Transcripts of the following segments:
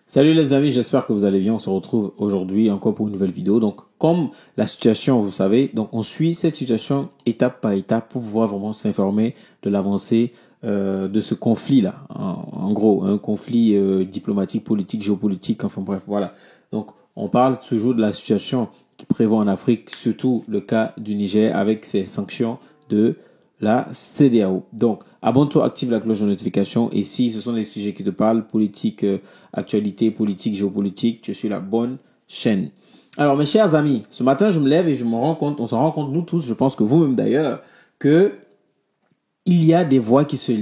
Salut les amis, j'espère que vous allez bien. On se retrouve aujourd'hui encore pour une nouvelle vidéo. Donc, comme la situation, vous savez, donc on suit cette situation étape par étape pour pouvoir vraiment s'informer de l'avancée de ce conflit-là. En gros, un conflit diplomatique, politique, géopolitique, enfin bref, voilà. Donc, on parle toujours de la situation qui prévaut en Afrique, surtout le cas du Niger avec ses sanctions de la CEDEAO. Donc, abonne-toi, active la cloche de notification. Et si ce sont des sujets qui te parlent, politique, actualité, politique, géopolitique, tu suis la bonne chaîne. Alors, mes chers amis, ce matin, je me lève et je me rends compte, on s'en rend compte, nous tous, je pense que vous-même d'ailleurs, que il y a des voix qui se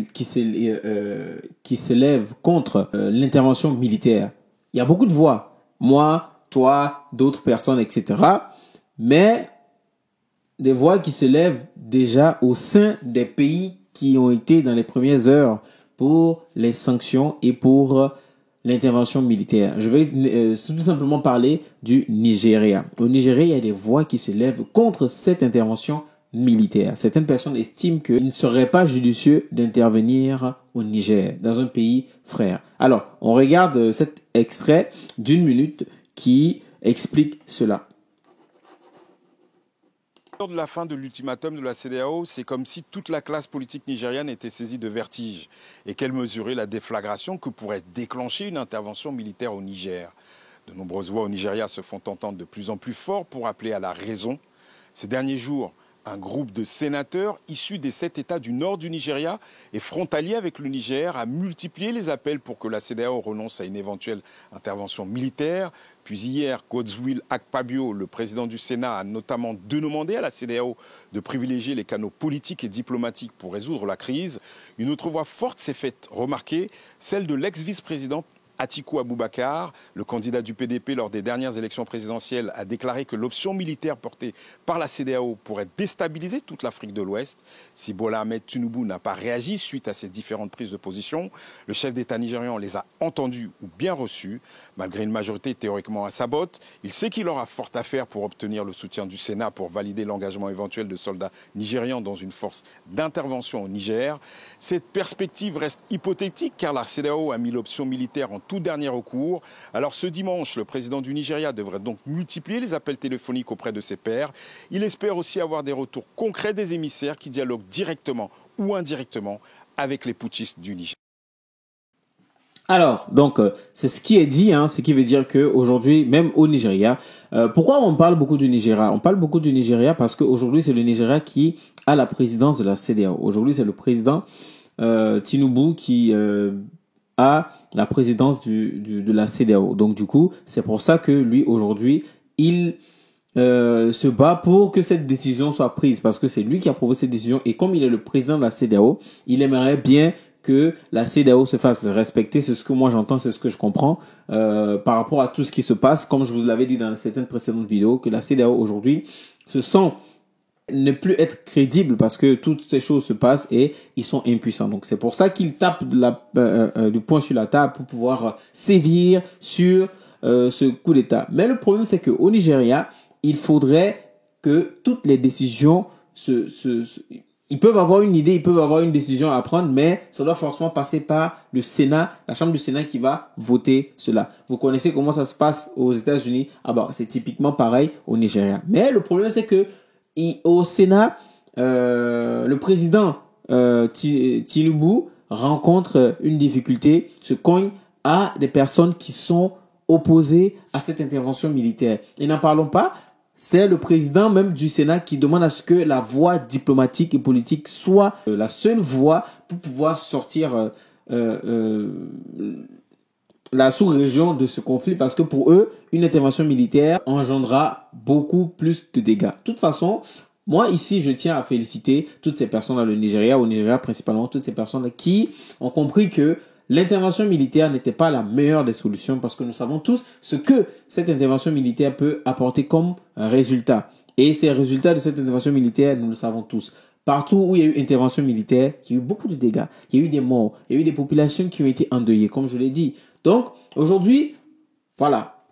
lèvent contre l'intervention militaire. Il y a beaucoup de voix. Moi, toi, d'autres personnes, etc. Mais des voix qui se lèvent déjà au sein des pays qui ont été dans les premières heures pour les sanctions et pour l'intervention militaire. Je vais tout simplement parler du Nigeria. Au Nigeria, il y a des voix qui se lèvent contre cette intervention militaire. Certaines personnes estiment qu'il ne serait pas judicieux d'intervenir au Niger, dans un pays frère. Alors, on regarde cet extrait d'une minute qui explique cela. Lors de la fin de l'ultimatum de la CEDEAO, c'est comme si toute la classe politique nigériane était saisie de vertige et qu'elle mesurait la déflagration que pourrait déclencher une intervention militaire au Niger. De nombreuses voix au Nigeria se font entendre de plus en plus fort pour appeler à la raison. Ces derniers jours, un groupe de sénateurs issus des 7 États du nord du Nigeria et frontaliers avec le Niger a multiplié les appels pour que la CEDEAO renonce à une éventuelle intervention militaire. Puis hier, Godswill Akpabio, le président du Sénat, a notamment demandé à la CEDEAO de privilégier les canaux politiques et diplomatiques pour résoudre la crise. Une autre voix forte s'est faite remarquer, celle de l'ex-vice-président Atiku Abubakar, le candidat du PDP lors des dernières élections présidentielles, a déclaré que l'option militaire portée par la CEDEAO pourrait déstabiliser toute l'Afrique de l'Ouest. Si Bola Ahmed Tinubu n'a pas réagi suite à ces différentes prises de position, le chef d'État nigérian les a entendus ou bien reçus. Malgré une majorité théoriquement à sa botte, il sait qu'il aura fort à faire pour obtenir le soutien du Sénat pour valider l'engagement éventuel de soldats nigérians dans une force d'intervention au Niger. Cette perspective reste hypothétique car la CEDEAO a mis l'option militaire en tout dernier recours. Alors ce dimanche, le président du Nigeria devrait donc multiplier les appels téléphoniques auprès de ses pairs. Il espère aussi avoir des retours concrets des émissaires qui dialoguent directement ou indirectement avec les putschistes du Niger. Alors, donc, c'est ce qui est dit, ce qui veut dire qu'aujourd'hui, même au Nigeria, pourquoi on parle beaucoup du Nigeria? On parle beaucoup du Nigeria parce qu'aujourd'hui, c'est le Nigeria qui a la présidence de la CEDEAO. Aujourd'hui, c'est le président Tinubu qui a la présidence de la CEDEAO. Donc, du coup, c'est pour ça que lui, aujourd'hui, il se bat pour que cette décision soit prise parce que c'est lui qui a prouvé cette décision et comme il est le président de la CEDEAO, il aimerait bien que la CEDEAO se fasse respecter. C'est ce que moi j'entends, c'est ce que je comprends par rapport à tout ce qui se passe. Comme je vous l'avais dit dans certaines précédentes vidéos, que la CEDEAO aujourd'hui se sent ne plus être crédible parce que toutes ces choses se passent et ils sont impuissants. Donc c'est pour ça qu'ils tapent du poing sur la table pour pouvoir sévir sur ce coup d'État. Mais le problème c'est qu'au Nigeria, il faudrait que toutes les décisions ils peuvent avoir une idée, ils peuvent avoir une décision à prendre, mais ça doit forcément passer par le Sénat, la Chambre du Sénat qui va voter cela. Vous connaissez comment ça se passe aux États-Unis? Ah bah, c'est typiquement pareil au Nigeria. Mais le problème, c'est que au Sénat, le président Tinubu rencontre une difficulté, se cogne à des personnes qui sont opposées à cette intervention militaire. Et n'en parlons pas. C'est le président même du Sénat qui demande à ce que la voie diplomatique et politique soit la seule voie pour pouvoir sortir la sous-région de ce conflit parce que pour eux, une intervention militaire engendrera beaucoup plus de dégâts. De toute façon, moi ici, je tiens à féliciter toutes ces personnes dans le Nigeria, au Nigeria principalement, toutes ces personnes qui ont compris que l'intervention militaire n'était pas la meilleure des solutions parce que nous savons tous ce que cette intervention militaire peut apporter comme résultat. Et ces résultats de cette intervention militaire, nous le savons tous. Partout où il y a eu intervention militaire, il y a eu beaucoup de dégâts, il y a eu des morts, il y a eu des populations qui ont été endeuillées, comme je l'ai dit. Donc, aujourd'hui, voilà,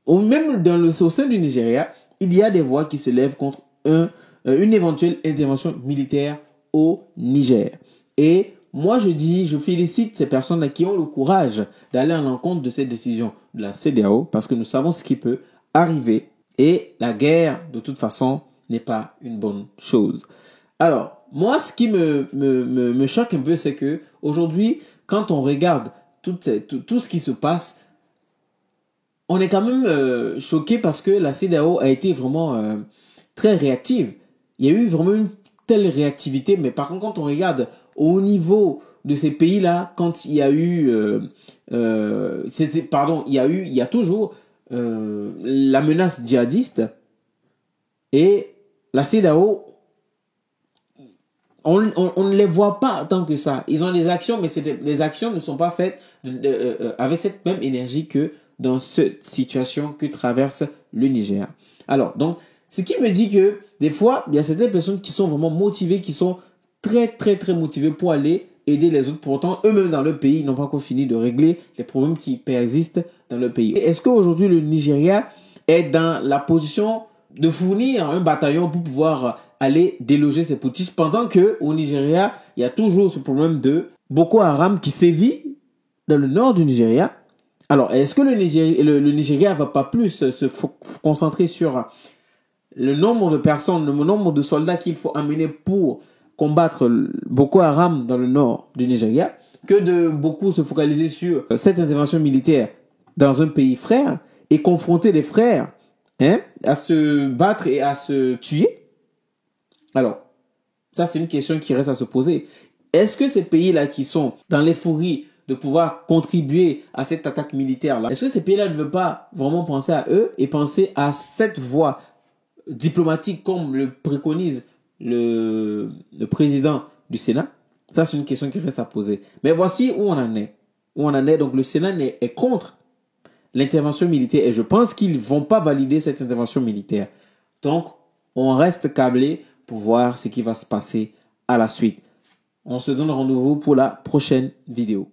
même au sein du Nigeria, il y a des voix qui se lèvent contre une éventuelle intervention militaire au Niger. Et moi je félicite ces personnes-là qui ont le courage d'aller à l'encontre de cette décision de la CEDEAO parce que nous savons ce qui peut arriver et la guerre, de toute façon, n'est pas une bonne chose. Alors, moi, ce qui me choque un peu, c'est que aujourd'hui, quand on regarde tout ce qui se passe, on est quand même choqué parce que la CEDEAO a été vraiment très réactive. Il y a eu vraiment une telle réactivité, mais par contre, quand on regarde au niveau de ces pays-là, quand il y a eu, il y a toujours la menace djihadiste et la CEDEAO, on ne les voit pas tant que ça. Ils ont des actions, mais les actions ne sont pas faites avec cette même énergie que dans cette situation que traverse le Nigeria. Alors, donc, ce qui me dit que des fois, il y a certaines personnes qui sont vraiment motivées, qui sont très, très, très motivées pour aller aider les autres. Pourtant, eux-mêmes dans leur pays, ils n'ont pas encore fini de régler les problèmes qui persistent dans leur pays. Est-ce qu'aujourd'hui, le Nigeria est dans la position de fournir un bataillon pour pouvoir aller déloger ces putschistes pendant que au Nigeria, il y a toujours ce problème de Boko Haram qui sévit dans le nord du Nigeria. Alors, est-ce que le Nigeria va pas plus se concentrer sur le nombre de personnes, le nombre de soldats qu'il faut amener pour combattre Boko Haram dans le nord du Nigeria, que de beaucoup se focaliser sur cette intervention militaire dans un pays frère et confronter les frères à se battre et à se tuer? Alors, ça c'est une question qui reste à se poser. Est-ce que ces pays-là qui sont dans l'euphorie de pouvoir contribuer à cette attaque militaire-là, est-ce que ces pays-là ne veulent pas vraiment penser à eux et penser à cette voie diplomatique comme le préconise le président du Sénat? Ça, c'est une question qui reste à poser. Mais voici où on en est. Où on en est. Donc, le Sénat est contre l'intervention militaire et je pense qu'ils ne vont pas valider cette intervention militaire. Donc, on reste câblé pour voir ce qui va se passer à la suite. On se donne rendez-vous pour la prochaine vidéo.